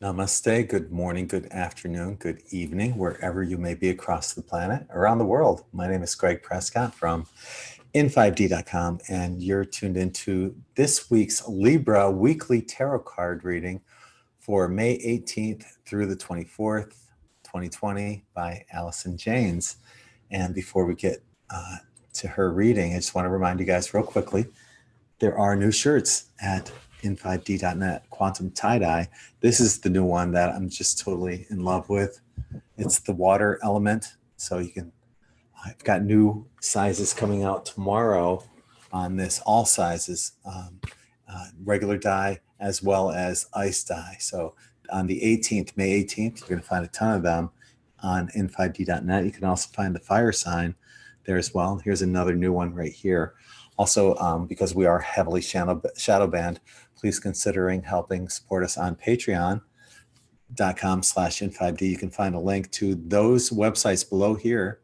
Namaste, good morning, good afternoon, good evening, wherever you may be across the planet, around the world. My name is Greg Prescott from in5d.com, and you're tuned into this week's Libra weekly tarot card reading for May 18th through the 24th, 2020 by Allison Janes. And before we get to her reading, I just want to remind you guys real quickly, there are new shirts at in5d.net, Quantum Tie-Dye. This is the new one that I'm just totally in love with. It's the water element. So I've got new sizes coming out tomorrow on this, all sizes, regular dye as well as ice dye. So on the 18th, May 18th, you're going to find a ton of them on in5d.net. You can also find the fire sign there as well. Here's another new one right here. Also, because we are heavily shadow banned, please considering helping support us on patreon.com/in5d. You can find a link to those websites below here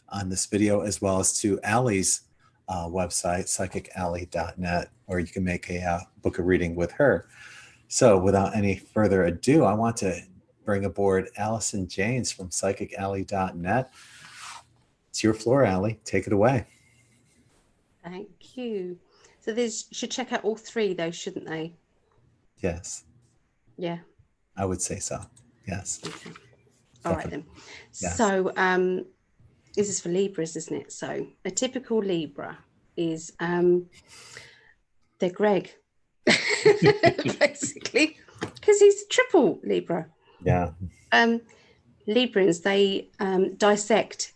on this video, as well as to Allie's website, psychically.net, where you can make a book a reading with her. So without any further ado, I want to bring aboard Allison Janes from psychically.net. It's your floor, Allie. Take it away. Thank you. So these should check out all three, though, shouldn't they? Yes. Yeah. I would say so. Yes. Okay. All right then. Yes. So this is for Libras, isn't it? So a typical Libra is they're Greg, basically, because he's a triple Libra. Yeah. Librans, they dissect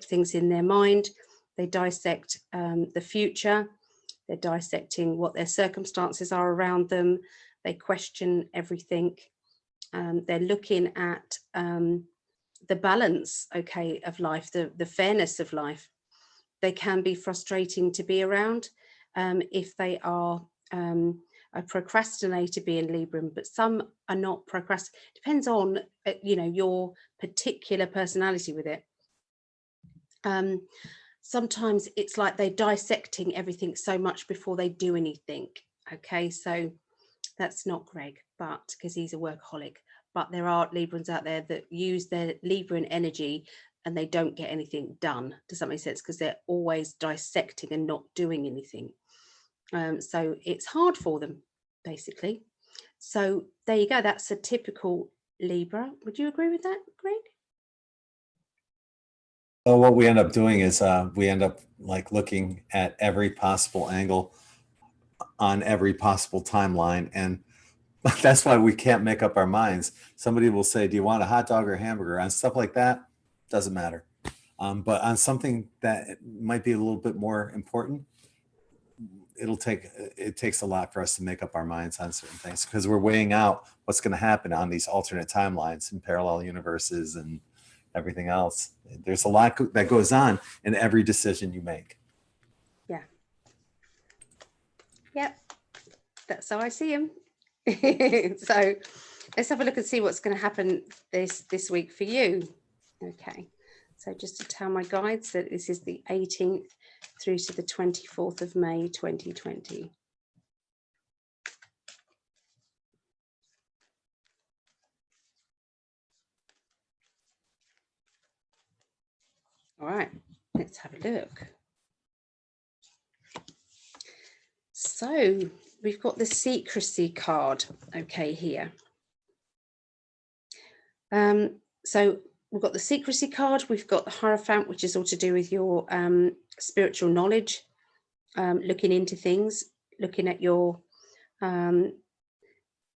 things in their mind. They dissect the future. They're dissecting what their circumstances are around them. They question everything. They're looking at the balance, of life, the fairness of life. They can be frustrating to be around if they are a procrastinator being Libran, but some are not procrastinating. Depends on your particular personality with it. Sometimes it's like they're dissecting everything so much before they do anything. Okay, so that's not Greg, but because he's a workaholic. But there are Librans out there that use their Libran energy and they don't get anything done. Does that make sense? Because they're always dissecting and not doing anything. So it's hard for them, basically. So there you go. That's a typical Libra. Would you agree with that, Greg? Well, what we end up doing is we end up like looking at every possible angle on every possible timeline. And that's why we can't make up our minds. Somebody will say, do you want a hot dog or a hamburger? On stuff like that, doesn't matter. But on something that might be a little bit more important, it takes a lot for us to make up our minds on certain things, because we're weighing out what's going to happen on these alternate timelines and parallel universes and everything else. There's a lot that goes on in every decision you make. Yeah. Yep. That's how I see him. So let's have a look and see what's going to happen this week for you. Okay. So just to tell my guides that this is the 18th through to the 24th of May, 2020. All right, let's have a look. So we've got the secrecy card, okay, here. So we've got the secrecy card, we've got the Hierophant, which is all to do with your spiritual knowledge, looking into things, looking at your,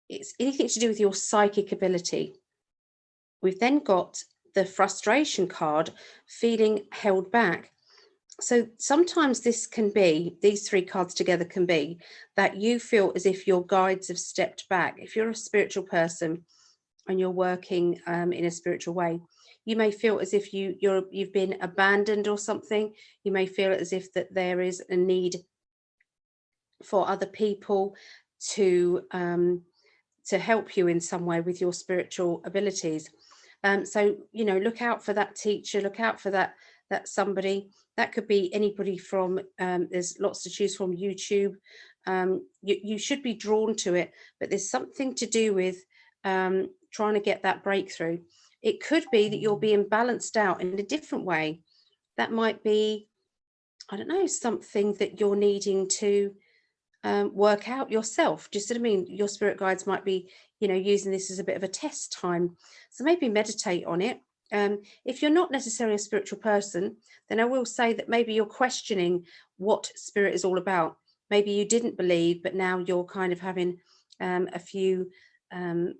it's anything to do with your psychic ability. We've then got the frustration card, feeling held back. So sometimes this can be, these three cards together can be that you feel as if your guides have stepped back. If you're a spiritual person and you're working in a spiritual way, you may feel as if you've been abandoned or something. You may feel as if that there is a need for other people to help you in some way with your spiritual abilities. So, look out for that teacher, look out for that somebody. That could be anybody from, there's lots to choose from, YouTube. You should be drawn to it, but there's something to do with trying to get that breakthrough. It could be that you're being balanced out in a different way. That might be, I don't know, something that you're needing to work out yourself. Do you see what I mean? Your spirit guides might be, using this as a bit of a test time. So maybe meditate on it. If you're not necessarily a spiritual person, then I will say that maybe you're questioning what spirit is all about. Maybe you didn't believe, but now you're kind of having a few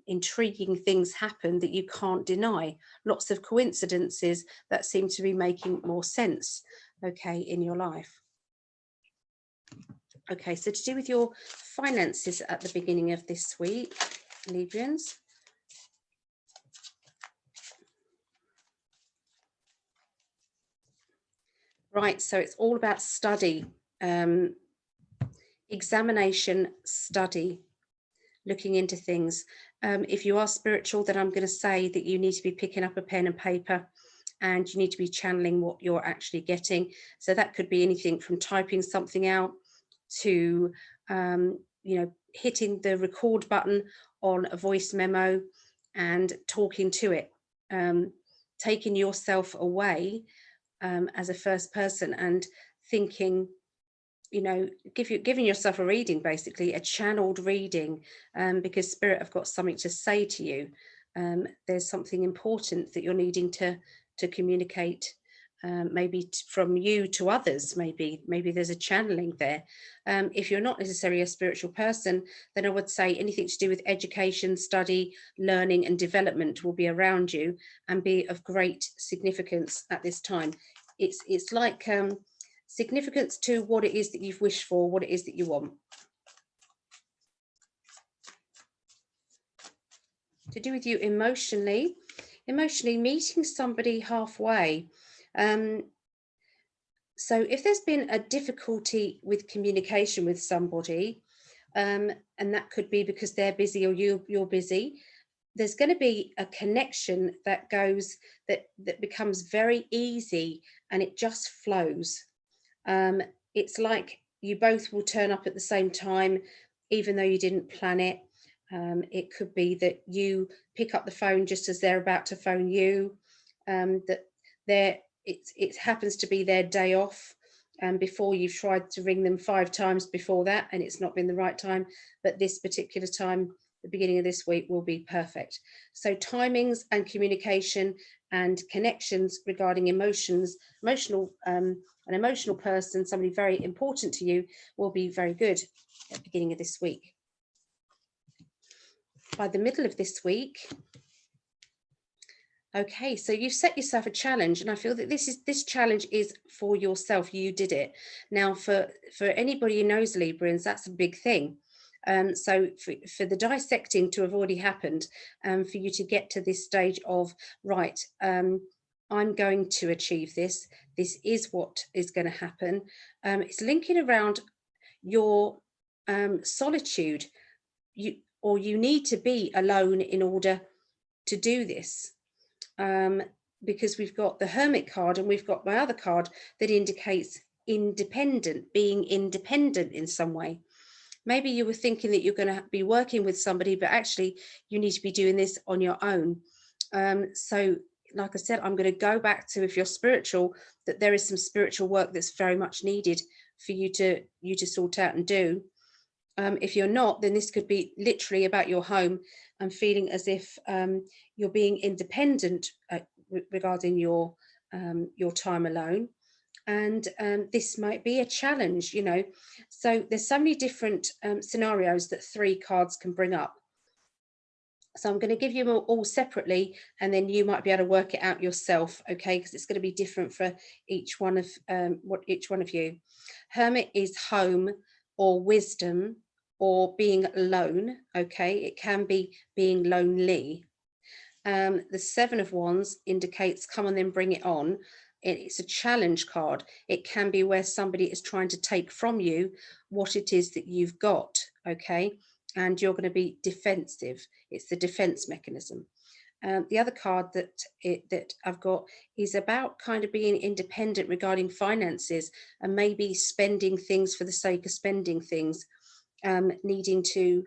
intriguing things happen that you can't deny. Lots of coincidences that seem to be making more sense, okay, in your life. Okay, so to do with your finances at the beginning of this week, Librians. Right, so it's all about study, examination, study, looking into things. If you are spiritual, then I'm going to say that you need to be picking up a pen and paper, and you need to be channeling what you're actually getting. So that could be anything from typing something out to, hitting the record button on a voice memo and talking to it, taking yourself away as a first person and thinking, giving yourself a reading, basically a channeled reading, because spirit have got something to say to you. There's something important that you're needing to communicate, maybe from you to others. Maybe there's a channeling there. If you're not necessarily a spiritual person, then I would say anything to do with education, study, learning and development will be around you and be of great significance at this time. It's like significance to what it is that you've wished for, what it is that you want. To do with you emotionally meeting somebody halfway. So if there's been a difficulty with communication with somebody, and that could be because they're busy or you're busy, there's going to be a connection that goes, that becomes very easy, and it just flows. It's like you both will turn up at the same time, even though you didn't plan it. It could be that you pick up the phone just as they're about to phone you, that it happens to be their day off, before you've tried to ring them 5 times before that and it's not been the right time, but this particular time, the beginning of this week, will be perfect. So timings and communication and connections regarding an emotional person, somebody very important to you, will be very good at the beginning of this week. By the middle of this week, okay, so you've set yourself a challenge, and I feel that this challenge is for yourself. You did it. Now, for anybody who knows Librans, that's a big thing. So for the dissecting to have already happened, for you to get to this stage of, right, I'm going to achieve this. This is what is going to happen. It's linking around your solitude. You need to be alone in order to do this. Because we've got the Hermit card and we've got my other card that indicates being independent in some way. Maybe you were thinking that you're going to be working with somebody, but actually you need to be doing this on your own. So like I said, I'm going to go back to, if you're spiritual, that there is some spiritual work that's very much needed for you to sort out and do. If you're not, then this could be literally about your home and feeling as if you're being independent regarding your time alone. And this might be a challenge, So there's so many different scenarios that 3 cards can bring up. So I'm going to give you them all separately, and then you might be able to work it out yourself, okay? Because it's going to be different for each one of you. Hermit is home or wisdom or being alone, okay? It can be being lonely. The 7 of Wands indicates come on, then bring it on. It's a challenge card. It can be where somebody is trying to take from you what it is that you've got, okay? And you're going to be defensive. It's the defense mechanism. The other card that I've got is about kind of being independent regarding finances and maybe spending things for the sake of spending things, needing to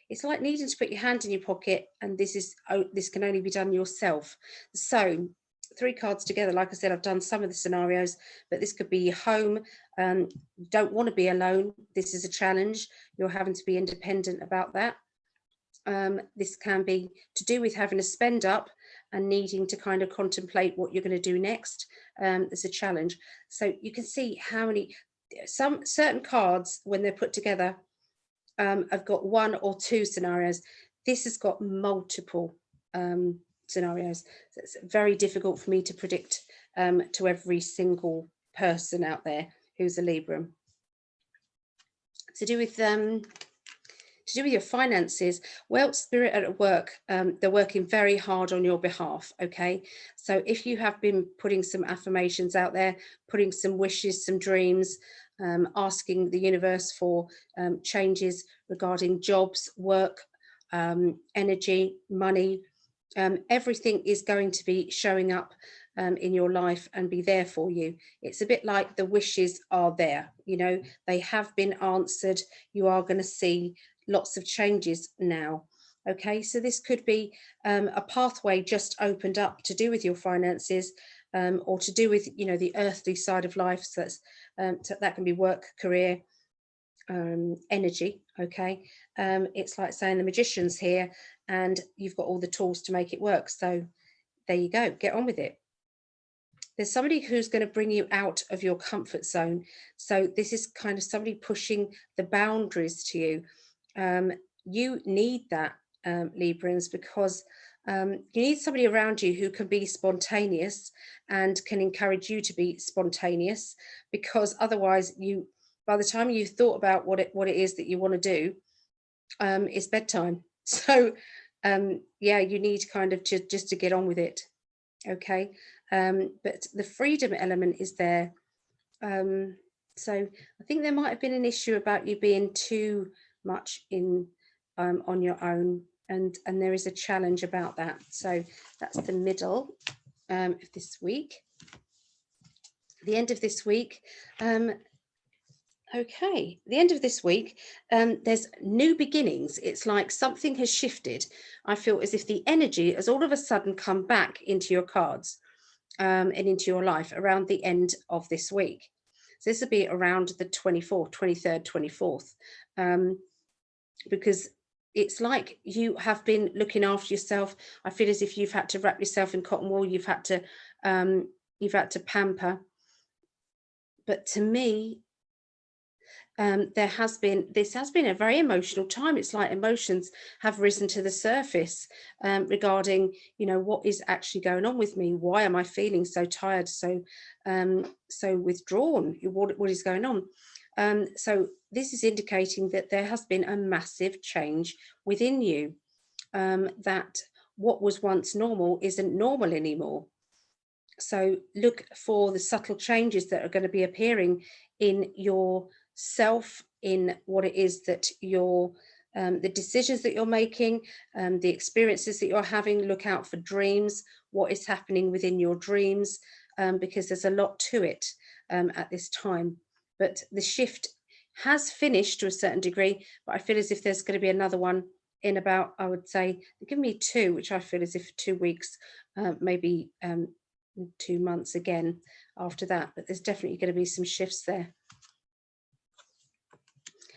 It's like needing to put your hand in your pocket, and this can only be done yourself. So 3 cards together, like I said, I've done some of the scenarios, but this could be your home. You don't want to be alone. This is a challenge. You're having to be independent about that. This can be to do with having a spend up and needing to kind of contemplate what you're going to do next. It's a challenge. So you can see how many, some certain cards, when they're put together, have got 1 or 2 scenarios. This has got multiple scenarios. So it's very difficult for me to predict to every single person out there who's a Libra. To do with your finances, well, Spirit at work, they're working very hard on your behalf, okay? So if you have been putting some affirmations out there, putting some wishes, some dreams, asking the universe for changes regarding jobs, work, energy, money, everything is going to be showing up in your life and be there for you. It's a bit like the wishes are there, you know, they have been answered. You are going to see lots of changes now. Okay, so this could be a pathway just opened up to do with your finances, or to do with, you know, the earthly side of life. So that can be work, career, energy. Okay, it's like saying the magician's here and you've got all the tools to make it work. So there you go, get on with it. There's somebody who's going to bring you out of your comfort zone. So this is kind of somebody pushing the boundaries to you. You need that, Librans, because you need somebody around you who can be spontaneous and can encourage you to be spontaneous, because otherwise by the time you've thought about what it is that you want to do, it's bedtime. So yeah, you need kind of just to get on with it. Okay, but the freedom element is there. So I think there might have been an issue about you being too much in on your own, and there is a challenge about that. So that's the middle of this week, the end of this week. Okay, the end of this week, there's new beginnings. It's like something has shifted. I feel as if the energy has all of a sudden come back into your cards and into your life around the end of this week. So this will be around the 24th, 23rd, 24th, because it's like you have been looking after yourself. I feel as if you've had to wrap yourself in cotton wool. You've had to pamper. But to me, this has been a very emotional time. It's like emotions have risen to the surface regarding, you know, what is actually going on with me. Why am I feeling so tired, so withdrawn? What is going on? So this is indicating that there has been a massive change within you, that what was once normal isn't normal anymore. So look for the subtle changes that are going to be appearing in your self, in what it is that you're, the decisions that you're making, the experiences that you're having. Look out for dreams, what is happening within your dreams, because there's a lot to it at this time. But the shift has finished to a certain degree, but I feel as if there's going to be another one in about, I would say, give me 2, which I feel as if 2 weeks, maybe 2 months again after that. But there's definitely going to be some shifts there.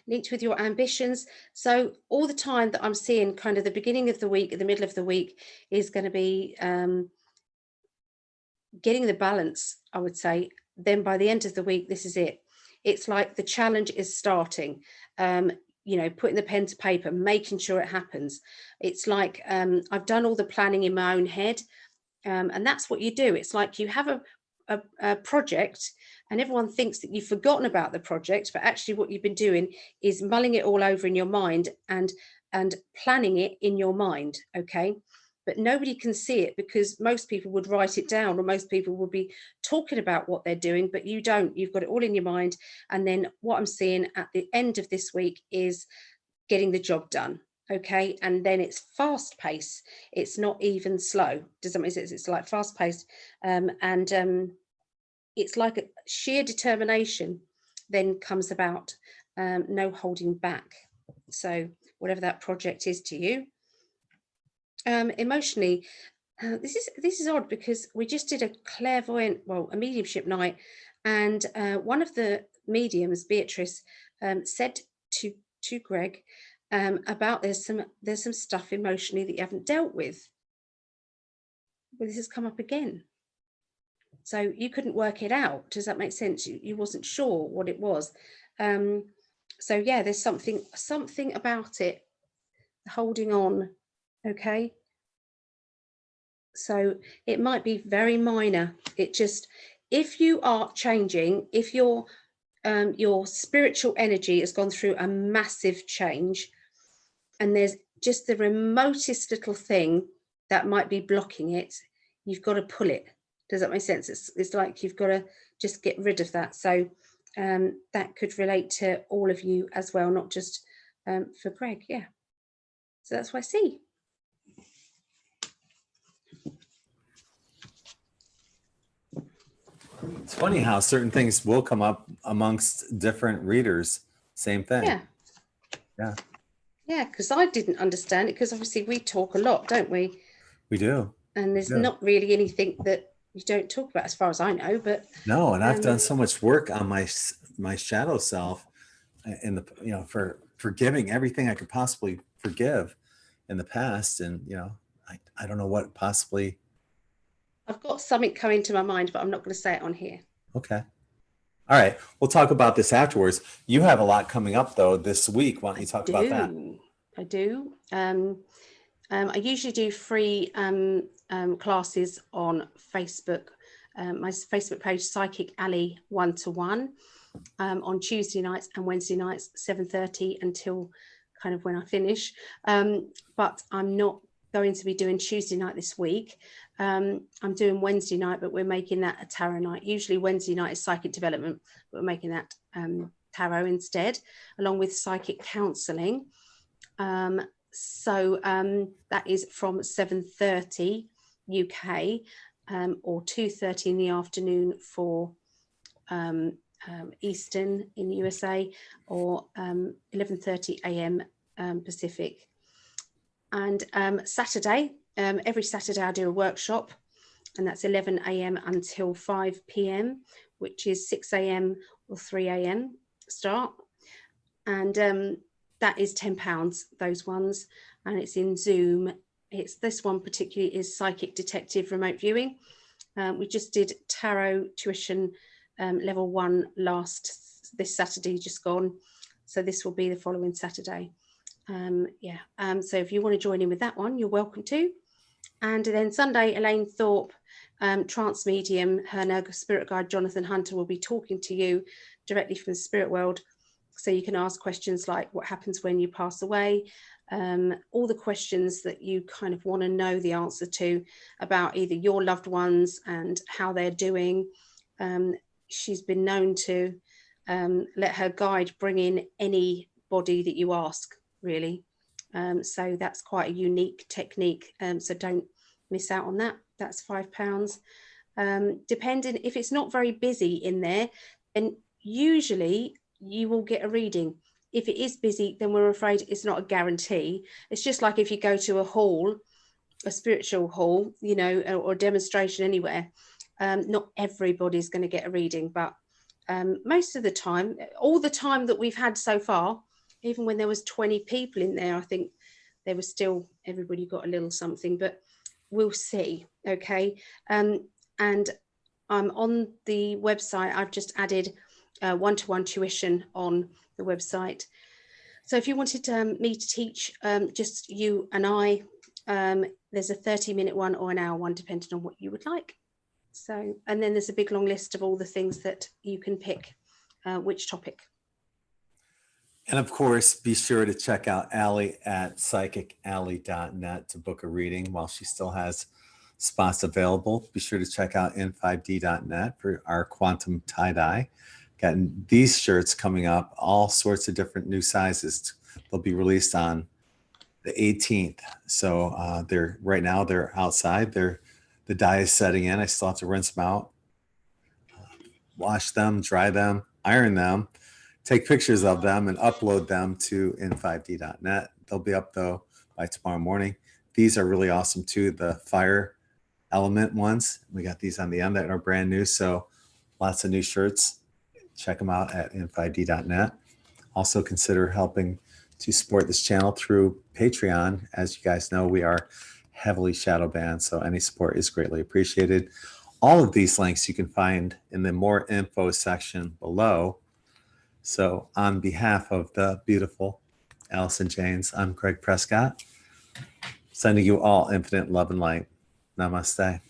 Linked with your ambitions. So all the time that I'm seeing kind of the beginning of the week, the middle of the week is going to be getting the balance, I would say. Then by the end of the week, this is it. It's like the challenge is starting. You know, putting the pen to paper, making sure it happens. It's like I've done all the planning in my own head, and that's what you do. It's like you have a project and everyone thinks that you've forgotten about the project, but actually what you've been doing is mulling it all over in your mind and planning it in your mind. Okay, but nobody can see it because most people would write it down, or most people would be talking about what they're doing, but you don't. You've got it all in your mind. And then what I'm seeing at the end of this week is getting the job done. Okay, and then it's fast paced. It's not even slow. Does that make sense? It's like fast paced, and it's like a sheer determination then comes about, no holding back. So whatever that project is to you. Emotionally, this is odd because we just did a clairvoyant, well, a mediumship night, and one of the mediums, Beatrice, said to Greg about there's some stuff emotionally that you haven't dealt with. Well, this has come up again. So you couldn't work it out. Does that make sense? You wasn't sure what it was. So yeah, there's something about it holding on. Okay. So it might be very minor. It just, if you are changing, if your spiritual energy has gone through a massive change, and there's just the remotest little thing that might be blocking it, you've got to pull it. Does that make sense? It's like you've got to just get rid of that. So that could relate to all of you as well, not just for Greg. Yeah. So that's what I see. It's funny how certain things will come up amongst different readers. Same thing. Yeah. Yeah. Yeah, because I didn't understand it, because obviously we talk a lot, don't we? We do. And there's not really anything that you don't talk about as far as I know, but no, and I've done so much work on my shadow self in the, you know, for forgiving everything I could possibly forgive in the past. And, you know, I don't know what possibly. I've got something coming to my mind, but I'm not going to say it on here. Okay. All right. We'll talk about this afterwards. You have a lot coming up though this week. Why don't you talk about that? I do. I usually do free classes on Facebook. My Facebook page, Psychic Alley 1-to-1, on Tuesday nights and Wednesday nights, 7:30 until kind of when I finish. But I'm not going to be doing Tuesday night this week. I'm doing Wednesday night, but we're making that a tarot night. Usually Wednesday night is psychic development, but we're making that tarot instead, along with psychic counselling. So that is from 7:30 UK or 2:30 in the afternoon for Eastern in USA, or 11:30 AM Pacific. And Saturday, every Saturday I do a workshop, and that's 11 AM until 5 PM, which is 6 AM or 3 AM start. And that is £10, those ones, and it's in Zoom. It's this one particularly is Psychic Detective Remote Viewing. We just did Tarot Tuition Level 1 this Saturday just gone, so this will be the following Saturday. So if you want to join in with that one, you're welcome to. And then Sunday, Elaine Thorpe, trance medium, her spirit guide Jonathan Hunter will be talking to you directly from the spirit world. So you can ask questions like what happens when you pass away, all the questions that you kind of want to know the answer to about either your loved ones and how they're doing. She's been known to let her guide bring in anybody that you ask, really. So that's quite a unique technique. So don't miss out on that. That's £5. Depending, if it's not very busy in there, then usually you will get a reading. If it is busy, then we're afraid it's not a guarantee. It's just like if you go to a hall, a spiritual hall, you know, or a demonstration anywhere, not everybody's going to get a reading, but most of the time, all the time that we've had so far, even when there was 20 people in there, I think there was still, everybody got a little something, but we'll see. Okay. And on the website, I've just added one-to-one tuition on the website. So if you wanted me to teach just you and I, there's a 30-minute one or an hour one, depending on what you would like. So, and then there's a big long list of all the things that you can pick, which topic. And of course, be sure to check out Allie at psychicalley.net to book a reading while she still has spots available. Be sure to check out n5d.net for our quantum tie-dye. Got these shirts coming up, all sorts of different new sizes. They'll be released on the 18th. So they're right now they're outside. The dye is setting in. I still have to rinse them out, wash them, dry them, iron them, take pictures of them, and upload them to n5d.net. They'll be up though by tomorrow morning. These are really awesome too. The fire element ones. We got these on the end that are brand new. So lots of new shirts. Check them out at in5d.net. Also consider helping to support this channel through Patreon. As you guys know, we are heavily shadow banned, so any support is greatly appreciated. All of these links you can find in the more info section below. So on behalf of the beautiful Allison Janes, I'm Greg Prescott, sending you all infinite love and light. Namaste.